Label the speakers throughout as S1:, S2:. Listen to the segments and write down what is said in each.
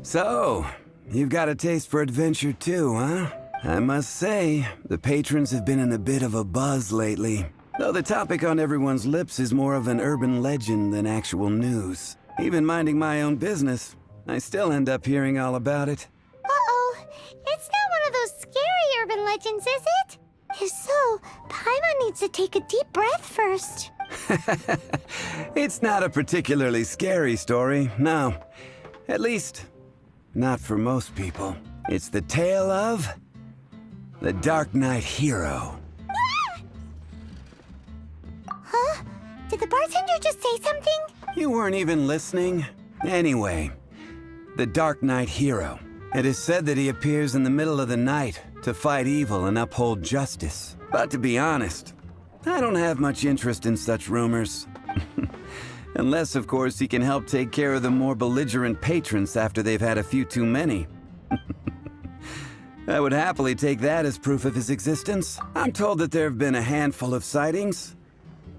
S1: So, you've got a taste for adventure too, huh? I must say, the patrons have been in a bit of a buzz lately. Though the topic on everyone's lips is more of an urban legend than actual news. Even minding my own business, I still end up hearing all about it.
S2: Uh-oh, it's not one of those scary urban legends, is it? If so, Paimon needs to take a deep breath first.
S1: It's not a particularly scary story, no. At least, not for most people. It's the tale of the Darknight hero.
S2: Huh? Did the bartender just say something?
S1: You weren't even listening. Anyway, the Darknight hero. It is said that he appears in the middle of the night to fight evil and uphold justice. But to be honest, I don't have much interest in such rumors. Unless, of course, he can help take care of the more belligerent patrons after they've had a few too many. I would happily take that as proof of his existence. I'm told that there have been a handful of sightings,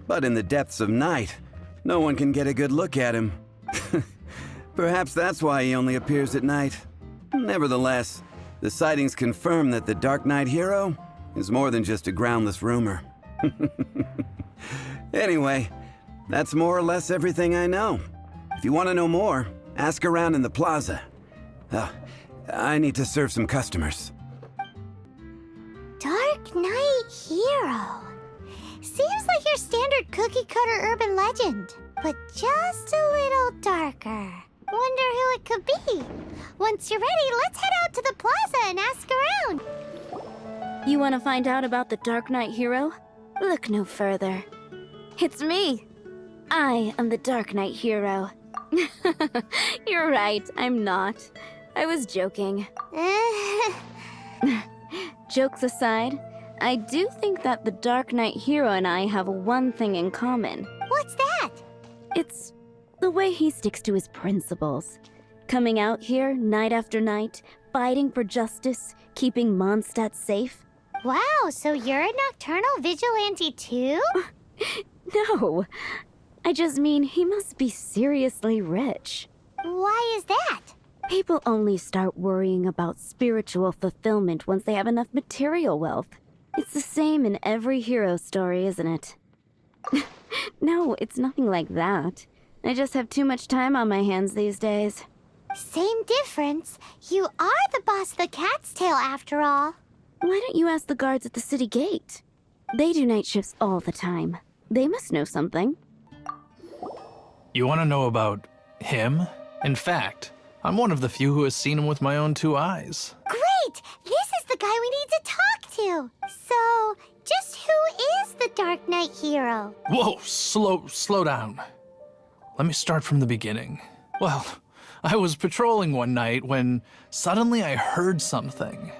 S1: but in the depths of night, no one can get a good look at him. Perhaps that's why he only appears at night. Nevertheless, the sightings confirm that the Darknight hero is more than just a groundless rumor. Anyway, that's more or less everything I know. If you want to know more, ask around in the plaza. I need to serve some customers.
S2: Darknight hero. Seems like your standard cookie-cutter urban legend, but just a little darker. Wonder who it could be. Once you're ready, let's head out to the plaza and ask around.
S3: You want to find out about the Darknight hero? Look no further. It's me. I am the Darknight hero. You're right, I'm not. I was joking. Jokes aside, I do think that the Darknight hero and I have one thing in common.
S2: What's that?
S3: It's the way he sticks to his principles. Coming out here night after night, fighting for justice, keeping Mondstadt safe.
S2: Wow, so you're a nocturnal vigilante too?
S3: No, I just mean he must be seriously rich.
S2: Why is that?
S3: People only start worrying about spiritual fulfillment once they have enough material wealth. It's the same in every hero story, isn't it? No, it's nothing like that. I just have too much time on my hands these days.
S2: Same difference. You are the boss of the Cat's Tail after all.
S3: Why don't you ask the guards at the city gate? They do night shifts all the time. They must know something.
S4: You want to know about him? In fact, I'm one of the few who has seen him with my own 2 eyes.
S2: Great! This is the guy we need to talk to. So, just who is the Darknight hero?
S4: Whoa, slow down. Let me start from the beginning. Well, I was patrolling one night when suddenly I heard something.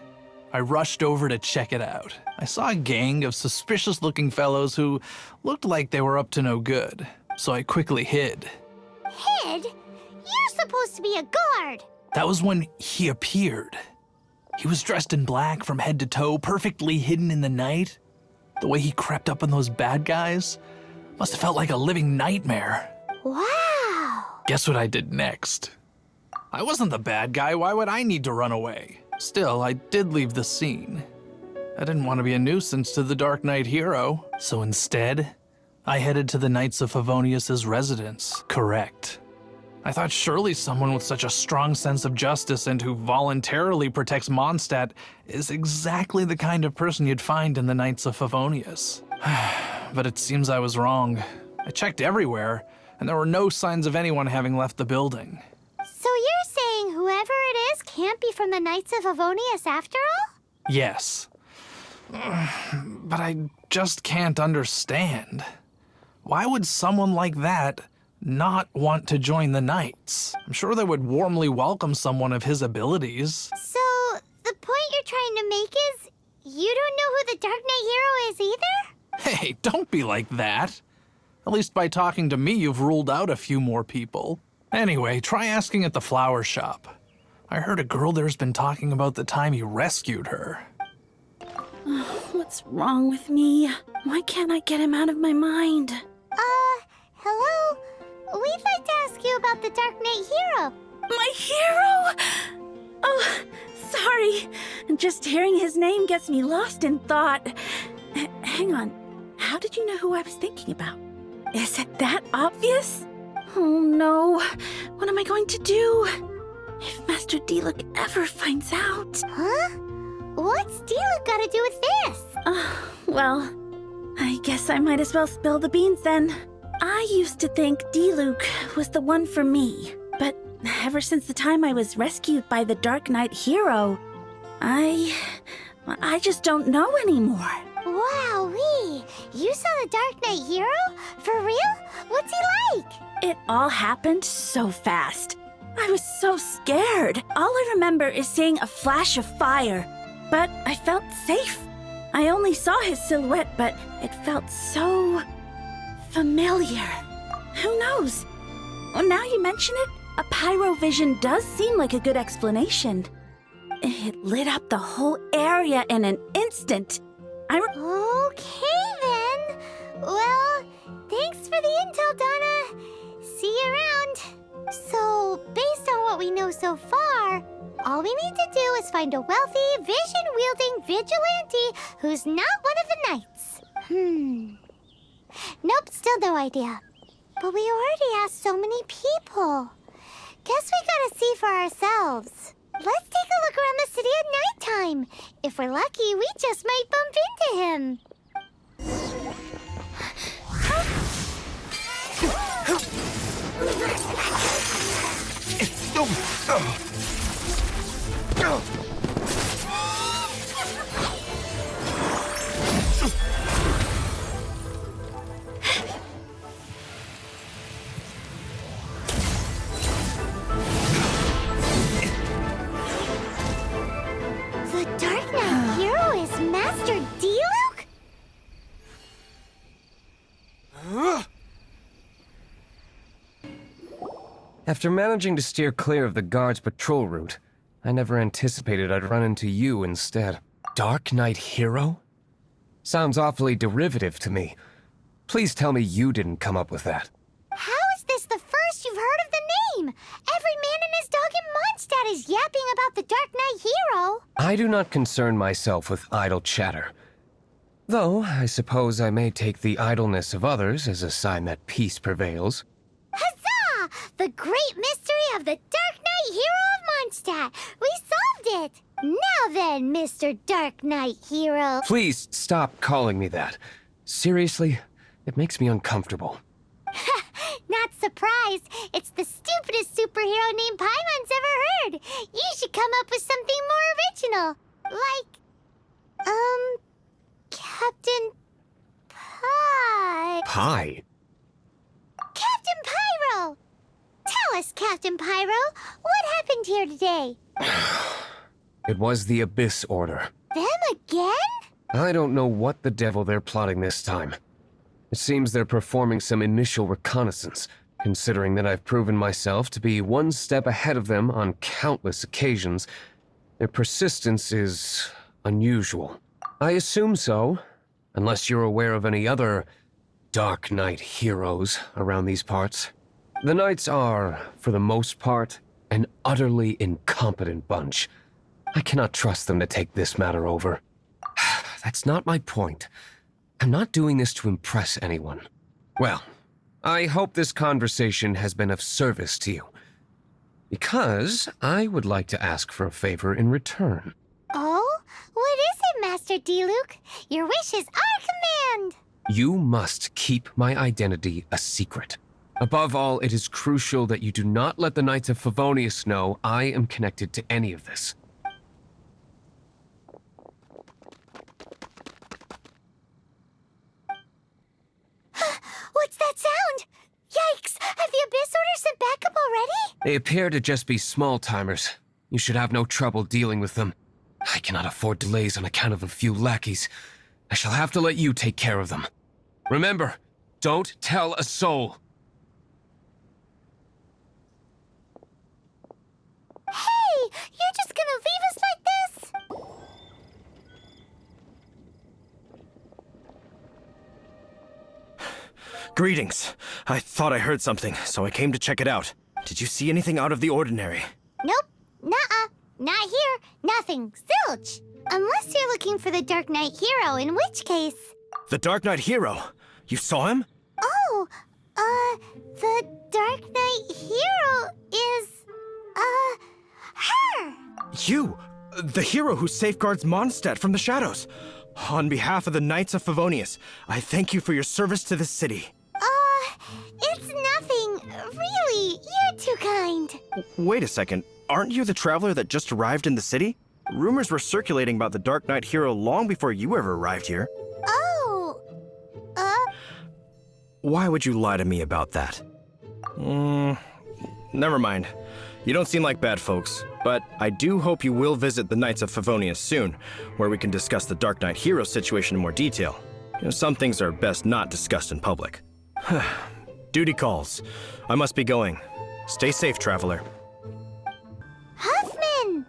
S4: I rushed over to check it out. I saw a gang of suspicious-looking fellows who looked like they were up to no good, so I quickly hid.
S2: Hid? You're supposed to be a guard.
S4: That was when he appeared. He was dressed in black from head to toe, perfectly hidden in the night. The way he crept up on those bad guys must have felt like a living nightmare.
S2: Wow.
S4: Guess what I did next? I wasn't the bad guy, why would I need to run away? Still, I did leave the scene. I didn't want to be a nuisance to the Darknight hero, so instead, I headed to the Knights of Favonius' residence. Correct. I thought surely someone with such a strong sense of justice and who voluntarily protects Mondstadt is exactly the kind of person you'd find in the Knights of Favonius. But it seems I was wrong. I checked everywhere, and there were no signs of anyone having left the building.
S2: So you're saying whoever it is can't be from the Knights of Favonius after all?
S4: Yes. But I just can't understand. Why would someone like that not want to join the Knights? I'm sure they would warmly welcome someone of his abilities.
S2: So, the point you're trying to make is you don't know who the Darknight hero is either?
S4: Hey, don't be like that. At least by talking to me, you've ruled out a few more people. Anyway, try asking at the flower shop. I heard a girl there's been talking about the time you rescued her.
S3: What's wrong with me? Why can't I get him out of my mind?
S2: Hello? We'd like to ask you about the Darknight hero.
S5: My hero! Oh, sorry. Just hearing his name gets me lost in thought. Hang on. How did you know who I was thinking about? Is it that obvious? Oh no. What am I going to do? If Master Diluc ever finds out...
S2: Huh? What's Diluc got to do with this?
S5: Well, I guess I might as well spill the beans then. I used to think Diluc was the one for me, but ever since the time I was rescued by the Darknight hero, I just don't know anymore.
S2: Wowee! You saw the Darknight hero? For real? What's he like?
S5: It all happened so fast. I was so scared. All I remember is seeing a flash of fire, but I felt safe. I only saw his silhouette, but it felt so familiar. Who knows? Well, now you mention it, a pyrovision does seem like a good explanation. It lit up the whole area in an instant.
S2: Okay then. Well, thanks for the intel, Donna. See you around. So, based on what we know so far, all we need to do is find a wealthy, vision-wielding vigilante who's not one of the knights. Nope, still no idea. But we already asked so many people. Guess we gotta see for ourselves. Let's take a look around the city at nighttime. If we're lucky, we just might bump into him. The Darknight hero is Master Diluc?
S6: After managing to steer clear of the guard's patrol route, I never anticipated I'd run into you instead. Darknight hero? Sounds awfully derivative to me. Please tell me you didn't come up with that.
S2: How is this the first you've heard of the name? Every man and his dog in Mondstadt is yapping about the Darknight hero.
S6: I do not concern myself with idle chatter. Though, I suppose I may take the idleness of others as a sign that peace prevails.
S2: Huzzah! The great mystery of the Darknight hero of Mondstadt. We solved it. Now then, Mr. Darknight hero.
S6: Please stop calling me that. Seriously, it makes me uncomfortable.
S2: Not surprised. It's the stupidest superhero name Paimon's ever heard. You should come up with something more original. Like, Captain Pie.
S6: Pie?
S2: Captain Pyro! Tell us, Captain Pyro, what happened here today?
S6: It was the Abyss Order.
S2: Them again?
S6: I don't know what the devil they're plotting this time. It seems they're performing some initial reconnaissance, considering that I've proven myself to be one step ahead of them on countless occasions. Their persistence is unusual. I assume so, unless you're aware of any other Darknight heroes around these parts. The Knights are, for the most part, an utterly incompetent bunch. I cannot trust them to take this matter over. That's not my point. I'm not doing this to impress anyone. Well, I hope this conversation has been of service to you. Because I would like to ask for a favor in return.
S2: Oh? What is it, Master Diluc? Your wish is our command!
S6: You must keep my identity a secret. Above all, it is crucial that you do not let the Knights of Favonius know I am connected to any of this.
S2: What's that sound? Yikes! Have the Abyss Order sent backup already?
S6: They appear to just be small-timers. You should have no trouble dealing with them. I cannot afford delays on account of a few lackeys. I shall have to let you take care of them. Remember, don't tell a soul.
S2: Hey! You're just gonna leave us like this?
S7: Greetings. I thought I heard something, so I came to check it out. Did you see anything out of the ordinary?
S2: Nope. Nuh-uh. Not here. Nothing. Zilch. Unless you're looking for the Darknight hero, in which case...
S7: The Darknight hero? You saw him?
S2: Oh, the Darknight hero is... her!
S7: You! The hero who safeguards Mondstadt from the shadows. On behalf of the Knights of Favonius, I thank you for your service to this city.
S2: It's nothing. Really, you're too kind.
S7: Wait a second. Aren't you the traveler that just arrived in the city? Rumors were circulating about the Darknight hero long before you ever arrived here.
S2: Oh,
S7: Why would you lie to me about that? Never mind. You don't seem like bad folks, but I do hope you will visit the Knights of Favonius soon, where we can discuss the Darknight hero situation in more detail. You know, some things are best not discussed in public. Duty calls. I must be going. Stay safe, traveler.
S2: Huffman!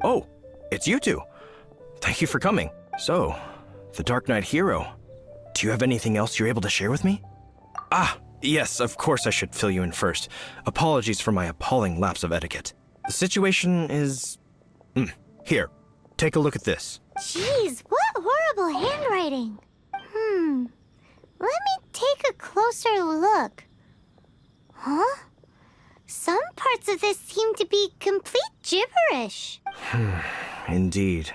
S7: Oh, it's you two. Thank you for coming. So, the Darknight hero. Do you have anything else you're able to share with me? Ah, yes, of course I should fill you in first. Apologies for my appalling lapse of etiquette. The situation is... Here, take a look at this.
S2: Jeez, what horrible handwriting. Let me take a closer look. Huh? Some parts of this seem to be complete gibberish.
S7: Indeed.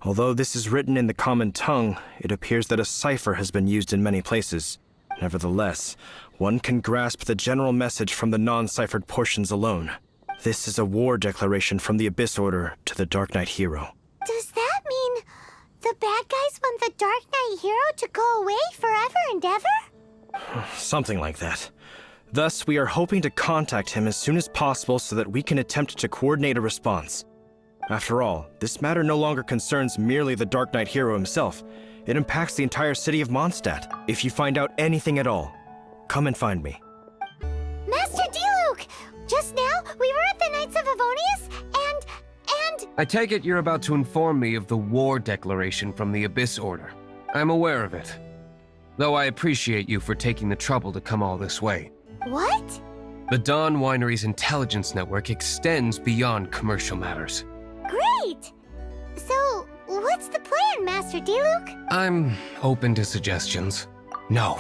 S7: Although this is written in the common tongue, it appears that a cipher has been used in many places. Nevertheless, one can grasp the general message from the non-ciphered portions alone. This is a war declaration from the Abyss Order to the Darknight hero.
S2: Does that mean the bad guys want the Darknight hero to go away forever and ever?
S7: Something like that. Thus, we are hoping to contact him as soon as possible so that we can attempt to coordinate a response. After all, this matter no longer concerns merely the Darknight hero himself. It impacts the entire city of Mondstadt. If you find out anything at all, come and find me.
S2: Master Diluc! Just now, we were at the Knights of Favonius, and...
S6: I take it you're about to inform me of the war declaration from the Abyss Order. I'm aware of it. Though I appreciate you for taking the trouble to come all this way.
S2: What?
S6: The Dawn Winery's intelligence network extends beyond commercial matters.
S2: Great! So, what's the plan, Master Diluc?
S6: I'm open to suggestions. No.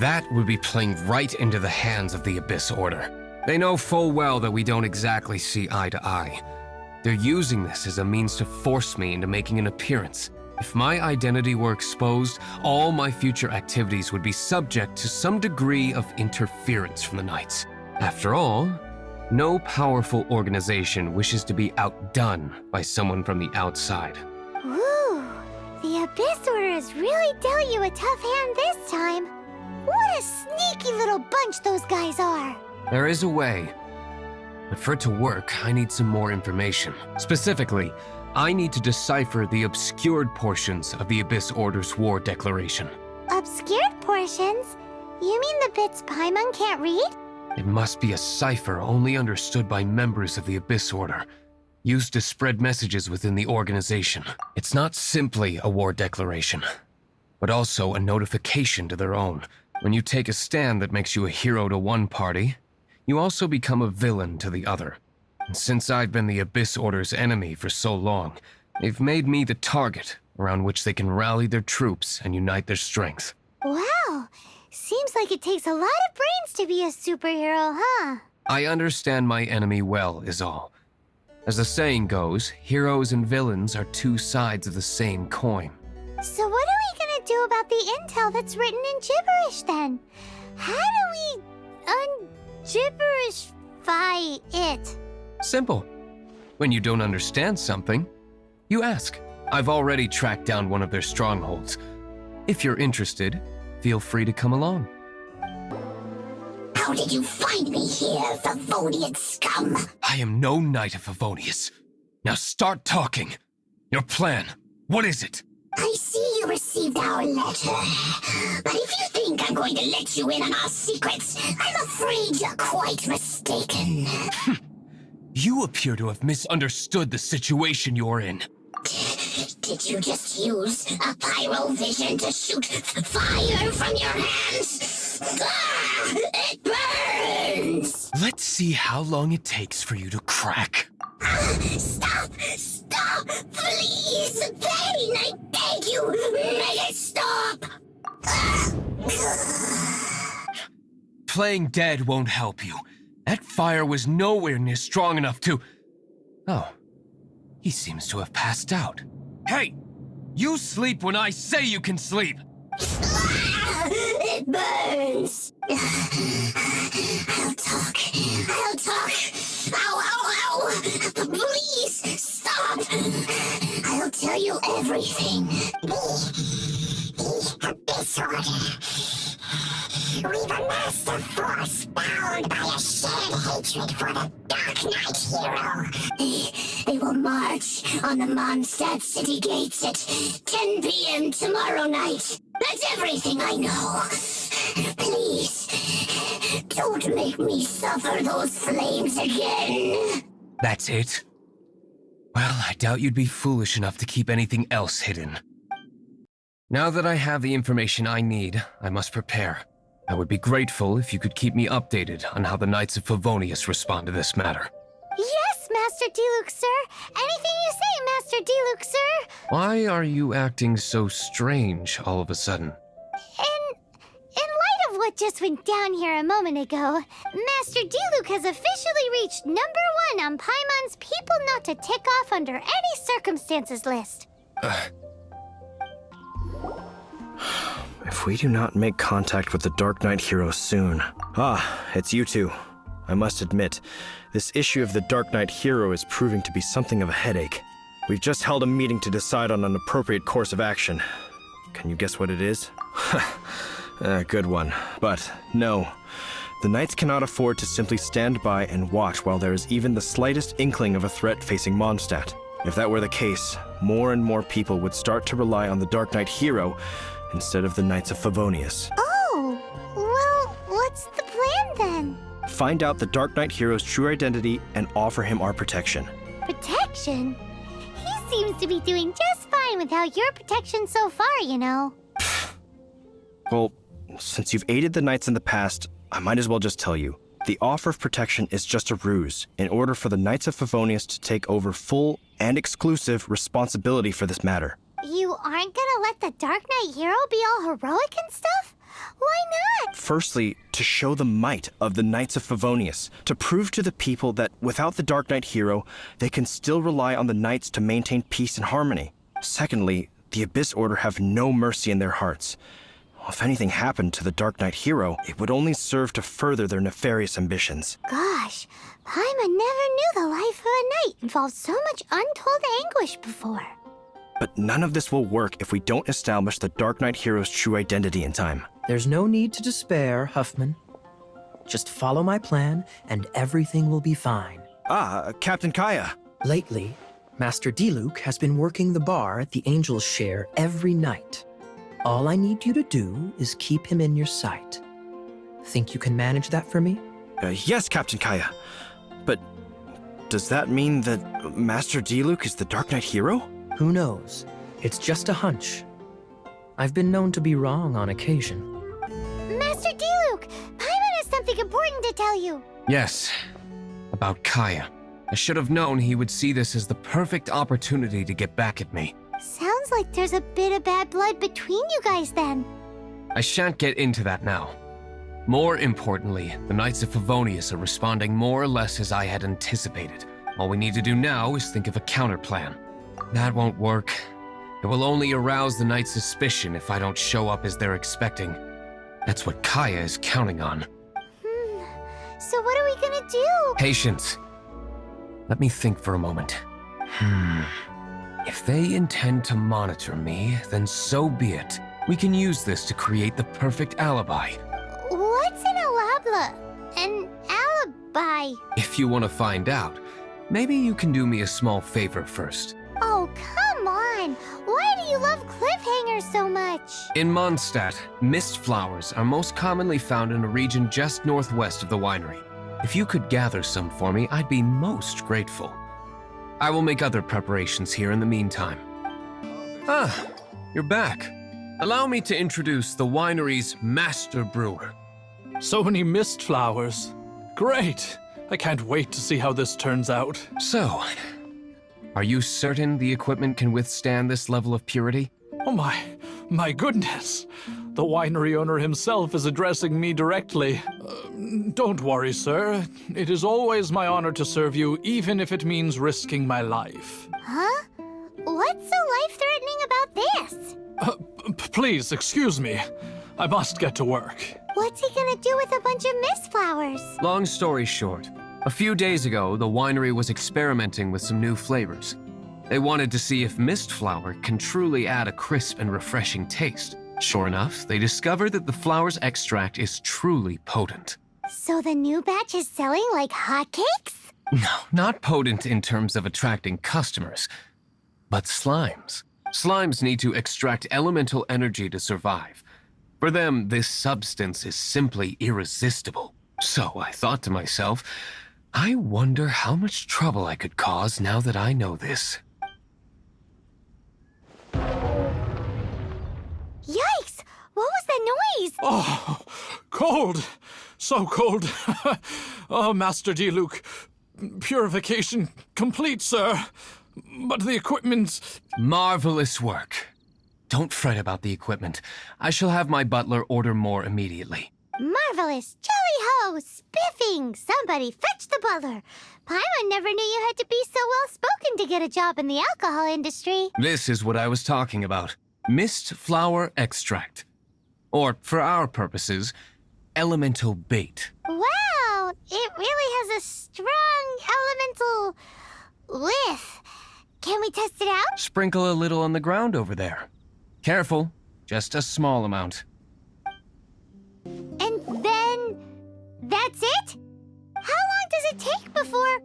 S6: That would be playing right into the hands of the Abyss Order. They know full well that we don't exactly see eye to eye. They're using this as a means to force me into making an appearance. If my identity were exposed, all my future activities would be subject to some degree of interference from the Knights. After all, no powerful organization wishes to be outdone by someone from the outside.
S2: Ooh, the Abyss Order has really dealt you a tough hand this time. What a sneaky little bunch those guys are.
S6: There is a way. But for it to work, I need some more information. Specifically, I need to decipher the obscured portions of the Abyss Order's war declaration.
S2: Obscured portions? You mean the bits Paimon can't read?
S6: It must be a cipher only understood by members of the Abyss Order, used to spread messages within the organization. It's not simply a war declaration, but also a notification to their own. When you take a stand that makes you a hero to one party, you also become a villain to the other. And since I've been the Abyss Order's enemy for so long, they've made me the target around which they can rally their troops and unite their strength.
S2: Wow, seems like it takes a lot of brains to be a superhero, huh?
S6: I understand my enemy well, is all. As the saying goes, heroes and villains are two sides of the same coin.
S2: So what are we gonna do about the intel that's written in gibberish then? How do we un-gibberishify it?
S6: Simple. When you don't understand something, you ask. I've already tracked down one of their strongholds. If you're interested, feel free to come along.
S8: How did you find me here, Favonian scum?
S6: I am no Knight of Favonius. Now start talking. Your plan, what is it?
S8: I see you received our letter. But if you think I'm going to let you in on our secrets, I'm afraid you're quite mistaken.
S6: You appear to have misunderstood the situation you're in.
S8: Did you just use a pyrovision to shoot fire from your hands? Ah, it burns! burns.
S6: Let's see how long it takes for you to crack.
S8: Stop! Stop! Please! Pain! I beg you! Make it stop!
S6: Playing dead won't help you. That fire was nowhere near strong enough to... Oh, he seems to have passed out. Hey! You sleep when I say you can sleep!
S8: It burns! I'll talk. I'll talk! Ow, ow, ow! Please, stop! I'll tell you everything. The Abyss Order. We've amassed a force bound by a shared hatred for the Darknight hero. They will march on the Mondstadt city gates at 10 p.m. tomorrow night. That's everything I know. Please, don't make me suffer those flames again.
S6: That's it? Well, I doubt you'd be foolish enough to keep anything else hidden. Now that I have the information I need, I must prepare. I would be grateful if you could keep me updated on how the Knights of Favonius respond to this matter.
S2: Yes, Master Diluc, sir. Anything you say, Master Diluc, sir.
S6: Why are you acting so strange all of a sudden?
S2: In light of what just went down here a moment ago, Master Diluc has officially reached #1 on Paimon's people not to tick off under any circumstances list.
S7: If we do not make contact with the Darknight hero soon... Ah, it's you two. I must admit, this issue of the Darknight hero is proving to be something of a headache. We've just held a meeting to decide on an appropriate course of action. Can you guess what it is? Good one. But no, the Knights cannot afford to simply stand by and watch while there is even the slightest inkling of a threat facing Mondstadt. If that were the case, more and more people would start to rely on the Darknight hero instead of the Knights of Favonius.
S2: Oh, well, what's the plan then?
S7: Find out the Darknight hero's true identity and offer him our protection.
S2: Protection? He seems to be doing just fine without your protection so far, you know.
S7: Well, since you've aided the Knights in the past, I might as well just tell you. The offer of protection is just a ruse in order for the Knights of Favonius to take over full and exclusive responsibility for this matter.
S2: You aren't gonna let the Dark Knight hero be all heroic and stuff? Why not?
S7: Firstly, to show the might of the Knights of Favonius, to prove to the people that without the Dark Knight hero, they can still rely on the Knights to maintain peace and harmony. Secondly, the Abyss Order have no mercy in their hearts. If anything happened to the Dark Knight hero, it would only serve to further their nefarious ambitions.
S2: Gosh, Paimon never knew the life of a knight involved so much untold anguish before.
S7: But none of this will work if we don't establish the Dark Knight hero's true identity in time.
S9: There's no need to despair, Huffman. Just follow my plan, and everything will be fine.
S7: Captain Kaya.
S9: Lately, Master Diluc has been working the bar at the Angel's Share every night. All I need you to do is keep him in your sight. Think you can manage that for me?
S7: Yes, Captain Kaya. But does that mean that Master Diluc is the Dark Knight hero?
S9: Who knows? It's just a hunch. I've been known to be wrong on occasion.
S2: Master Diluc, Paimon has something important to tell you.
S6: Yes, about Kaya. I should have known he would see this as the perfect opportunity to get back at me.
S2: Sounds like there's a bit of bad blood between you guys then.
S6: I shan't get into that now. More importantly, the Knights of Favonius are responding more or less as I had anticipated. All we need to do now is think of a counterplan. That won't work. It will only arouse the Knights' suspicion if I don't show up as they're expecting. That's what Kaya is counting on.
S2: So what are we gonna do?
S6: Patience. Let me think for a moment. If they intend to monitor me, then so be it. We can use this to create the perfect alibi.
S2: What's an alabla? An alibi?
S6: If you want to find out, maybe you can do me a small favor first.
S2: Oh, come on! Why do you love cliffhangers so much?
S6: In Mondstadt, mist flowers are most commonly found in a region just northwest of the winery. If you could gather some for me, I'd be most grateful. I will make other preparations here in the meantime. Ah, you're back. Allow me to introduce the winery's master brewer.
S4: So many mist flowers. Great! I can't wait to see how this turns out.
S6: So, are you certain the equipment can withstand this level of purity?
S4: Oh my goodness. The winery owner himself is addressing me directly. Don't worry, sir. It is always my honor to serve you, even if it means risking my life.
S2: Huh? What's so life-threatening about this?
S4: Please, excuse me. I must get to work.
S2: What's he gonna do with a bunch of mist flowers?
S6: Long story short, a few days ago, the winery was experimenting with some new flavors. They wanted to see if mist flower can truly add a crisp and refreshing taste. Sure enough, they discovered that the flower's extract is truly potent.
S2: So the new batch is selling like hotcakes?
S6: No, not potent in terms of attracting customers, but slimes. Slimes need to extract elemental energy to survive. For them, this substance is simply irresistible. So I thought to myself, I wonder how much trouble I could cause now that I know this.
S2: Yikes! What was that noise?
S4: Oh, cold! So cold. Oh, Master Diluc. Purification complete, sir. But the equipment's...
S6: Marvelous work. Don't fret about the equipment. I shall have my butler order more immediately.
S2: Marvelous! Jolly ho! Spiffing! Somebody fetch the butler! Paimon never knew you had to be so well-spoken to get a job in the alcohol industry.
S6: This is what I was talking about. Mist flower extract. Or, for our purposes, elemental bait.
S2: Wow! It really has a strong elemental whiff. Can we test it out?
S6: Sprinkle a little on the ground over there. Careful, just a small amount.
S2: And then... that's it? How long does it take before...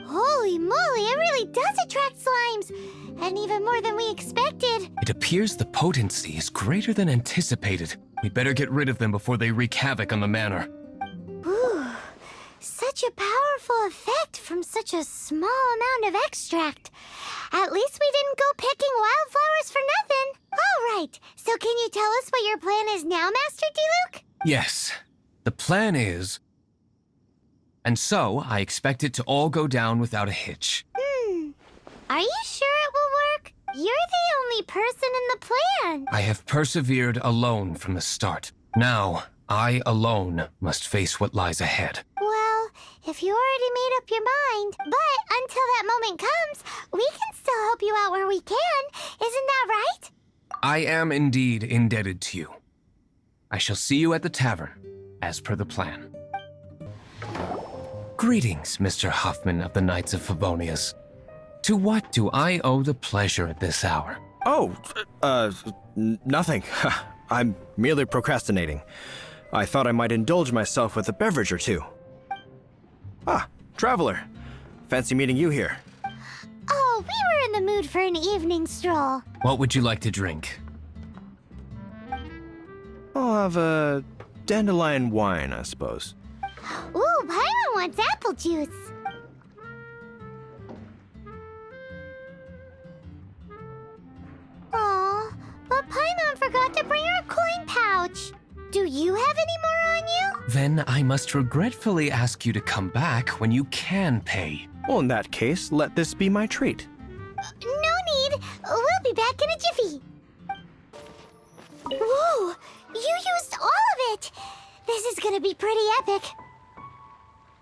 S2: Holy moly, it really does attract slimes! And even more than we expected.
S6: It appears the potency is greater than anticipated. We better get rid of them before they wreak havoc on the manor.
S2: Ooh, such a powerful effect from such a small amount of extract. At least we didn't go picking wildflowers for nothing. All right, so can you tell us what your plan is now, Master Diluc?
S6: Yes, the plan is... And so, I expect it to all go down without a hitch.
S2: Are you sure it will work? You're the only person in the plan.
S6: I have persevered alone from the start. Now, I alone must face what lies ahead.
S2: Well, if you already made up your mind, but until that moment comes, we can still help you out where we can. Isn't that right?
S6: I am indeed indebted to you. I shall see you at the tavern, as per the plan. Greetings, Mr. Huffman of the Knights of Favonius. To what do I owe the pleasure at this hour?
S7: Oh, nothing. I'm merely procrastinating. I thought I might indulge myself with a beverage or two. Ah, traveler. Fancy meeting you here.
S2: Oh, we were in the mood for an evening stroll.
S6: What would you like to drink?
S7: I'll have a dandelion wine, I suppose.
S2: Ooh, Paimon wants apple juice. Aw, but Paimon forgot to bring her coin pouch. Do you have any more on you?
S6: Then I must regretfully ask you to come back when you can pay.
S7: Well, in that case, let this be my treat.
S2: No need. We'll be back in a jiffy. Whoa, you used all of it. This is gonna be pretty epic.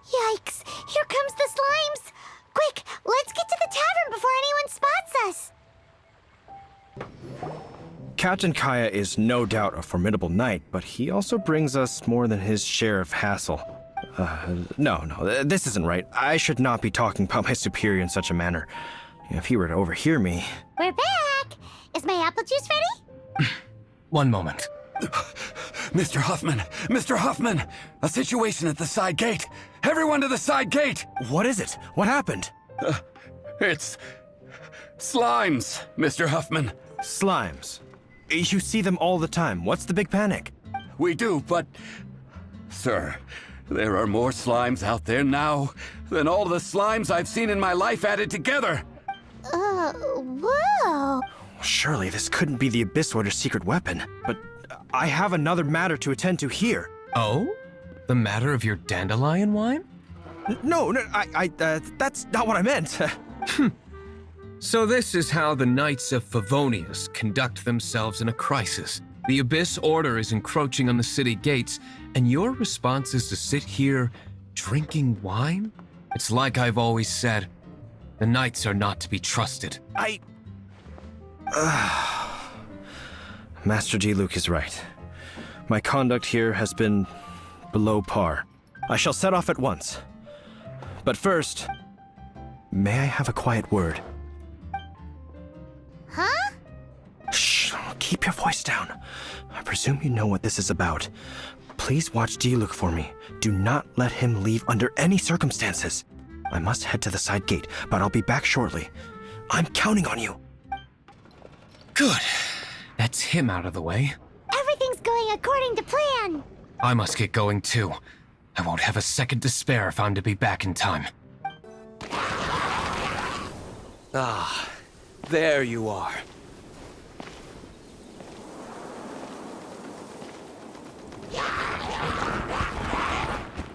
S2: Yikes, here comes the slimes. Quick, let's get to the tavern before anyone spots us.
S7: Captain Kaya is no doubt a formidable knight, but he also brings us more than his share of hassle. No, this isn't right. I should not be talking about my superior in such a manner. If he were to overhear me...
S2: We're back. Is my apple juice ready?
S6: One moment.
S1: Mr. Huffman! Mr. Huffman! A situation at the side gate! Everyone to the side gate!
S7: What is it? What happened?
S1: It's... slimes, Mr. Huffman.
S7: Slimes. You see them all the time. What's the big panic?
S1: We do, but... Sir, there are more slimes out there now than all the slimes I've seen in my life added together.
S2: Whoa.
S7: Surely this couldn't be the Abyss Order's secret weapon. But I have another matter to attend to here.
S6: Oh? The matter of your dandelion wine?
S7: No, that's not what I meant.
S6: So this is how the Knights of Favonius conduct themselves in a crisis. The Abyss Order is encroaching on the city gates, and your response is to sit here drinking wine? It's like I've always said, the Knights are not to be trusted.
S7: Master Diluc is right. My conduct here has been below par. I shall set off at once. But first, may I have a quiet word?
S2: Huh?
S7: Shh, keep your voice down. I presume you know what this is about. Please watch Diluc for me. Do not let him leave under any circumstances. I must head to the side gate, but I'll be back shortly. I'm counting on you.
S6: Good. That's him out of the way.
S2: Everything's going according to plan.
S6: I must get going too. I won't have a second to spare if I'm to be back in time.
S1: Ah, there you are.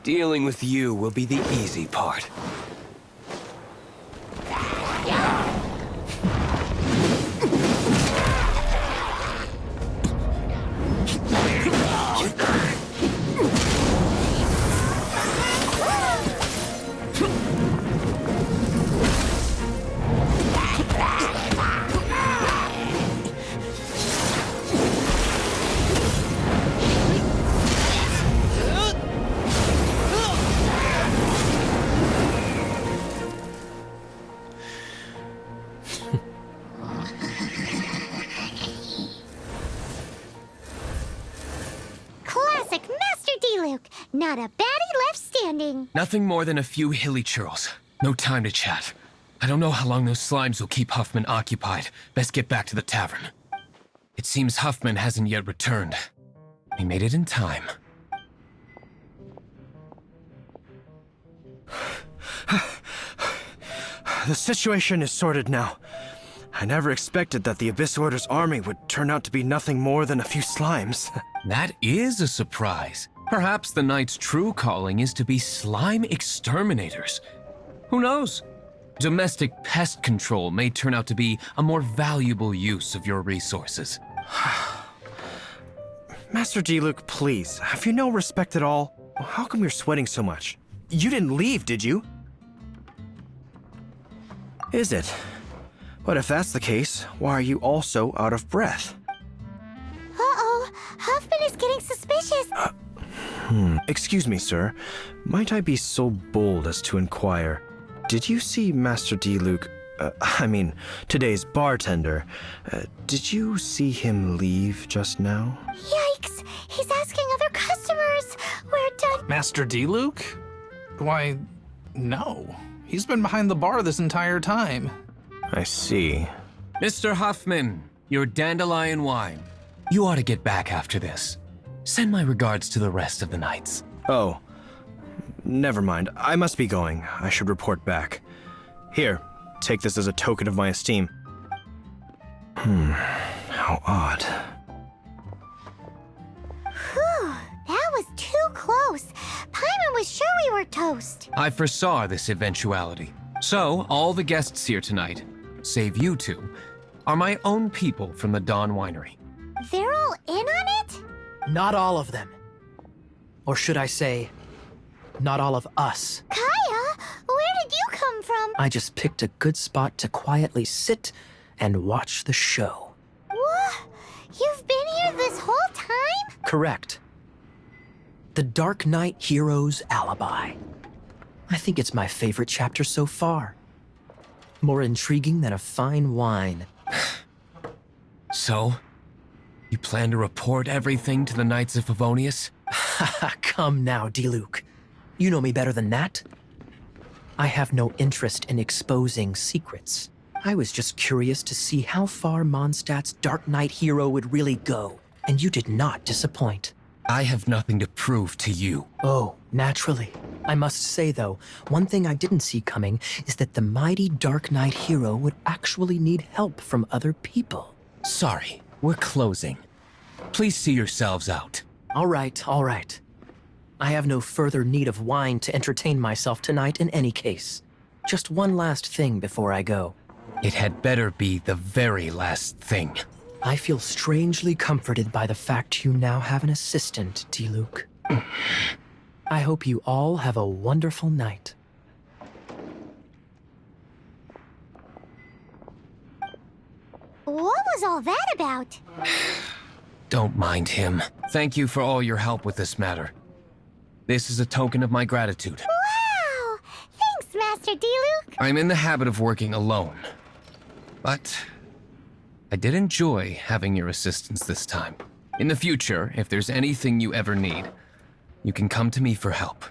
S1: Dealing with you will be the easy part.
S2: Classic Master Diluc. Not a baddie left standing.
S6: Nothing more than a few hilly churls. No time to chat. I don't know how long those slimes will keep Huffman occupied. Best get back to the tavern. It seems Huffman hasn't yet returned. He made it in time.
S7: The situation is sorted now. I never expected that the Abyss Order's army would turn out to be nothing more than a few slimes.
S6: That is a surprise. Perhaps the Knight's true calling is to be slime exterminators. Who knows? Domestic pest control may turn out to be a more valuable use of your resources.
S7: Master Diluc, please, have you no respect at all? How come you're sweating so much? You didn't leave, did you? Is it? But if that's the case, why are you also out of breath?
S2: Uh-oh, Huffman is getting suspicious.
S7: Excuse me, sir. Might I be so bold as to inquire, did you see Master Diluc, today's bartender, did you see him leave just now?
S2: Yikes, he's asking other customers. We're done.
S4: Master Diluc? Why, no. He's been behind the bar this entire time.
S7: I see.
S6: Mr. Huffman, your dandelion wine. You ought to get back after this. Send my regards to the rest of the Knights.
S7: Oh, never mind. I must be going. I should report back. Here, take this as a token of my esteem. How odd.
S2: Whew, that was too close. Paimon was sure we were toast.
S6: I foresaw this eventuality. So, all the guests here tonight, save you two, are my own people from the Dawn Winery.
S2: They're all in on it?
S9: Not all of them. Or should I say, not all of us.
S2: Kaya, where did you come from?
S9: I just picked a good spot to quietly sit and watch the show.
S2: What? You've been here this whole time?
S9: Correct. The Darknight hero's Alibi. I think it's my favorite chapter so far. More intriguing than a fine wine.
S6: So, you plan to report everything to the Knights of Favonius?
S9: Come now, Diluc. You know me better than that. I have no interest in exposing secrets. I was just curious to see how far Mondstadt's Darknight hero would really go, and you did not disappoint.
S6: I have nothing to prove to you.
S9: Oh, naturally. I must say, though, one thing I didn't see coming is that the mighty Darknight hero would actually need help from other people.
S6: Sorry, we're closing. Please see yourselves out.
S9: All right, all right. I have no further need of wine to entertain myself tonight in any case. Just one last thing before I go.
S6: It had better be the very last thing.
S9: I feel strangely comforted by the fact you now have an assistant, D-Luke. I hope you all have a wonderful night.
S2: What was all that about?
S6: Don't mind him. Thank you for all your help with this matter. This is a token of my gratitude.
S2: Wow! Thanks, Master D-Luke.
S6: I'm in the habit of working alone. But I did enjoy having your assistance this time. In the future, if there's anything you ever need, you can come to me for help.